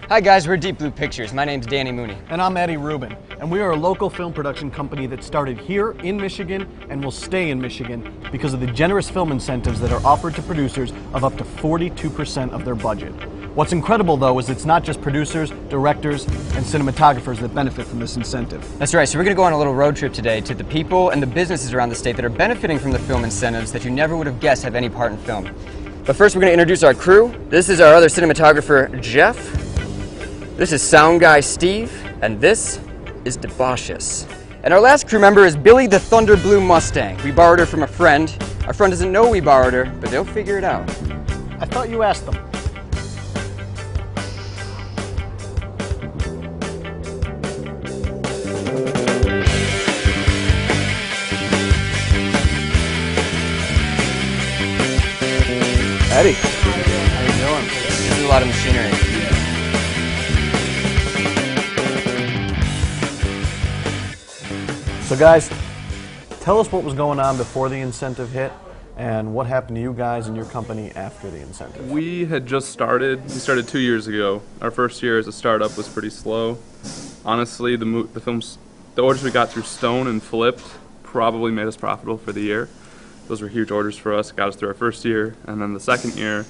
Hi guys, we're Deep Blue Pictures. My name's Danny Mooney. And I'm Eddie Rubin. And we are a local film production company that started here in Michigan and will stay in Michigan because of the generous film incentives that are offered to producers of up to 42% of their budget. What's incredible though is it's not just producers, directors, and cinematographers that benefit from this incentive. That's right, so we're going to go on a little road trip today to the people and the businesses around the state that are benefiting from the film incentives that you never would have guessed have any part in film. But first we're going to introduce our crew. This is our other cinematographer, Jeff. This is sound guy Steve, and this is Debauchous. And our last crew member is Billy the Thunder Blue Mustang. We borrowed her from a friend. Our friend doesn't know we borrowed her, but they'll figure it out. I thought you asked them. Eddie, how you doing? This is a lot of machinery. So guys, tell us what was going on before the incentive hit and what happened to you guys and your company after the incentive. We had just started. We started 2 years ago. Our first year as a startup was pretty slow. Honestly, the orders we got through Stone and Flipped probably made us profitable for the year. Those were huge orders for us, got us through our first year. And then the second year,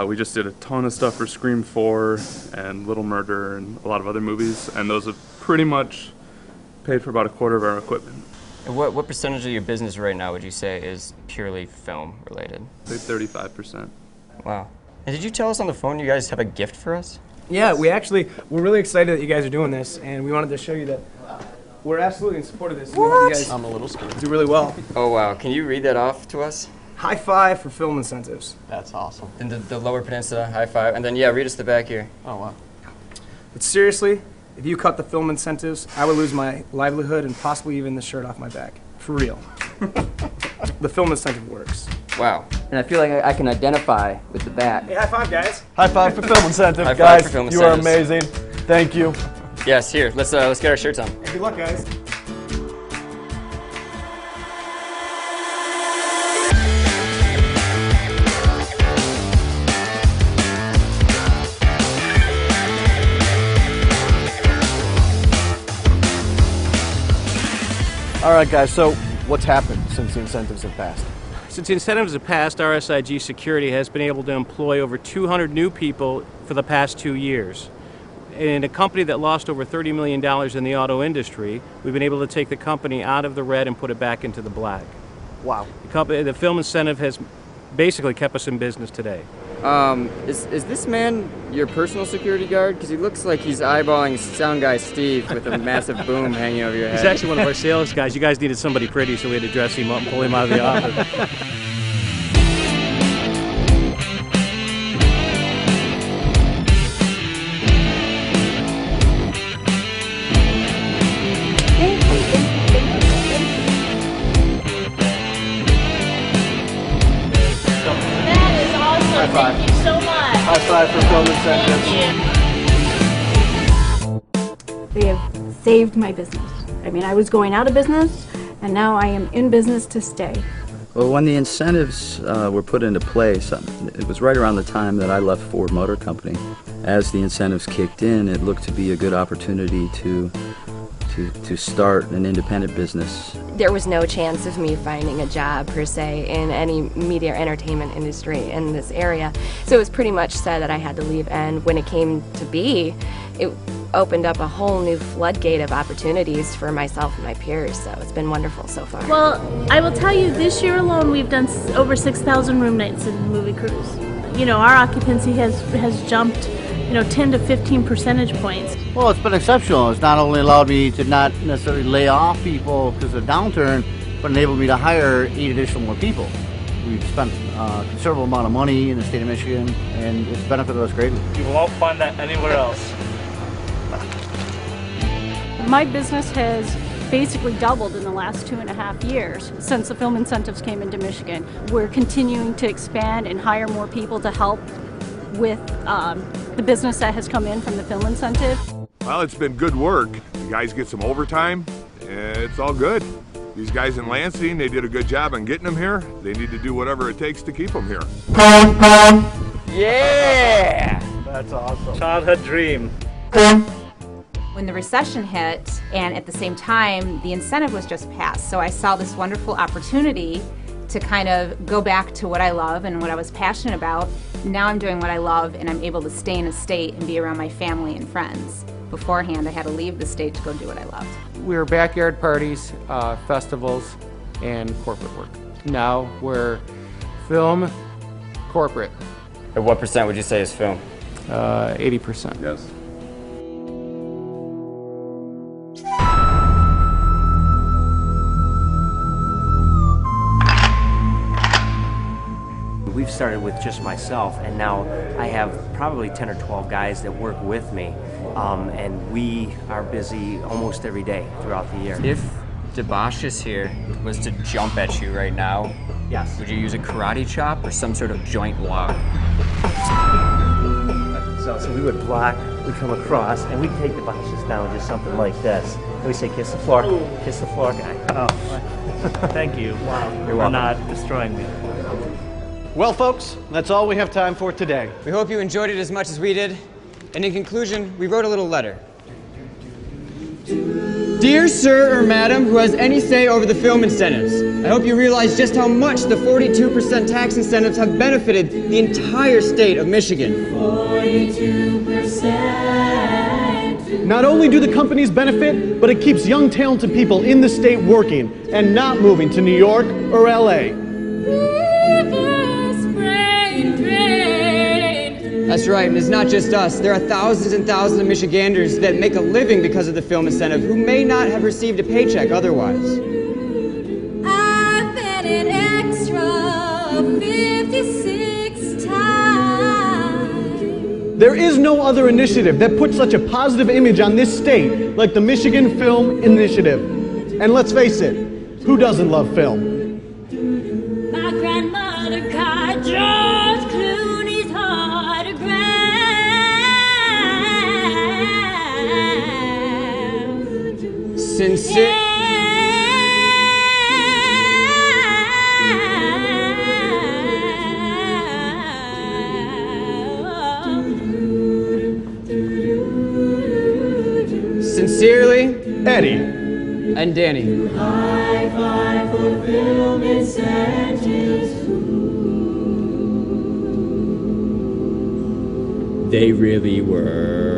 we just did a ton of stuff for Scream 4 and Little Murder and a lot of other movies. And those have pretty much paid for about a quarter of our equipment. And what percentage of your business right now would you say is purely film related? Say 35%. Wow. And did you tell us on the phone you guys have a gift for us? Yeah, we're really excited that you guys are doing this, and we wanted to show you that we're absolutely in support of this. We want you guys I'm a little scared. do really well. Oh wow, can you read that off to us? High five for film incentives. That's awesome. And the Lower Peninsula, high five. And then yeah, read us the back here. Oh wow. But seriously, if you cut the film incentives, I would lose my livelihood and possibly even the shirt off my back. For real. The film incentive works. Wow. And I feel like I can identify with the back. Hey, high five, guys. High five for film incentive, High five guys. for film You are incentives. amazing. Thank you. Yes, here, let's get our shirts on. Good luck, guys. All right, guys, so what's happened since the incentives have passed? Since the incentives have passed, RSIG Security has been able to employ over 200 new people for the past 2 years. In a company that lost over $30 million in the auto industry, we've been able to take the company out of the red and put it back into the black. Wow. The film incentive has basically kept us in business today. Is this man your personal security guard? Because he looks like he's eyeballing sound guy Steve with a massive boom hanging over your head. He's actually one of our sales guys. You guys needed somebody pretty, so we had to dress him up and pull him out of the office. Thank you so much. High five for film incentives. They have saved my business. I mean, I was going out of business, and now I am in business to stay. Well, when the incentives were put into place, it was right around the time that I left Ford Motor Company. As the incentives kicked in, it looked to be a good opportunity to start an independent business. There was no chance of me finding a job per se in any media or entertainment industry in this area. So it was pretty much said that I had to leave, and when it came to be, it opened up a whole new floodgate of opportunities for myself and my peers, so it's been wonderful so far. Well, I will tell you, this year alone we've done over 6,000 room nights in movie crews. You know, our occupancy has jumped, 10 to 15 percentage points. Well, it's been exceptional. It's not only allowed me to not necessarily lay off people because of the downturn, but enabled me to hire 8 additional more people. We've spent a considerable amount of money in the state of Michigan, and it's benefited us greatly. You won't find that anywhere else. My business has basically doubled in the last 2.5 years since the film incentives came into Michigan. We're continuing to expand and hire more people to help with the business that has come in from the film incentive. Well, it's been good work. The guys get some overtime. It's all good. These guys in Lansing, they did a good job on getting them here. They need to do whatever it takes to keep them here. Yeah! That's awesome. Childhood dream. When the recession hit, and at the same time, the incentive was just passed, so I saw this wonderful opportunity to kind of go back to what I love and what I was passionate about. Now I'm doing what I love, and I'm able to stay in a state and be around my family and friends. Beforehand, I had to leave the state to go do what I loved. We were backyard parties, festivals, and corporate work. Now we're film, corporate. And what percent would you say is film? 80%. Yes. We've started with just myself, and now I have probably 10 or 12 guys that work with me, and we are busy almost every day throughout the year. If Debashis here was to jump at you right now, yes, would you use a karate chop or some sort of joint lock? So we would block, we come across, and we take the boxes down just something like this. And we say, kiss the floor guy. Oh, thank you. Wow. You're welcome. Not destroying me. Well, folks, that's all we have time for today. We hope you enjoyed it as much as we did. And in conclusion, we wrote a little letter. Dear sir or madam who has any say over the film incentives, I hope you realize just how much the 42% tax incentives have benefited the entire state of Michigan. 42%. Not only do the companies benefit, but it keeps young talented people in the state working and not moving to New York or LA. That's right, and it's not just us. There are thousands and thousands of Michiganders that make a living because of the film incentive who may not have received a paycheck otherwise. I've been an extra 56 times. There is no other initiative that puts such a positive image on this state like the Michigan Film Initiative. And let's face it, who doesn't love film? My grandmother got George Clooney's autograph. Sincere. Sincerely, Eddie and Danny. High five for film incentives. They really were.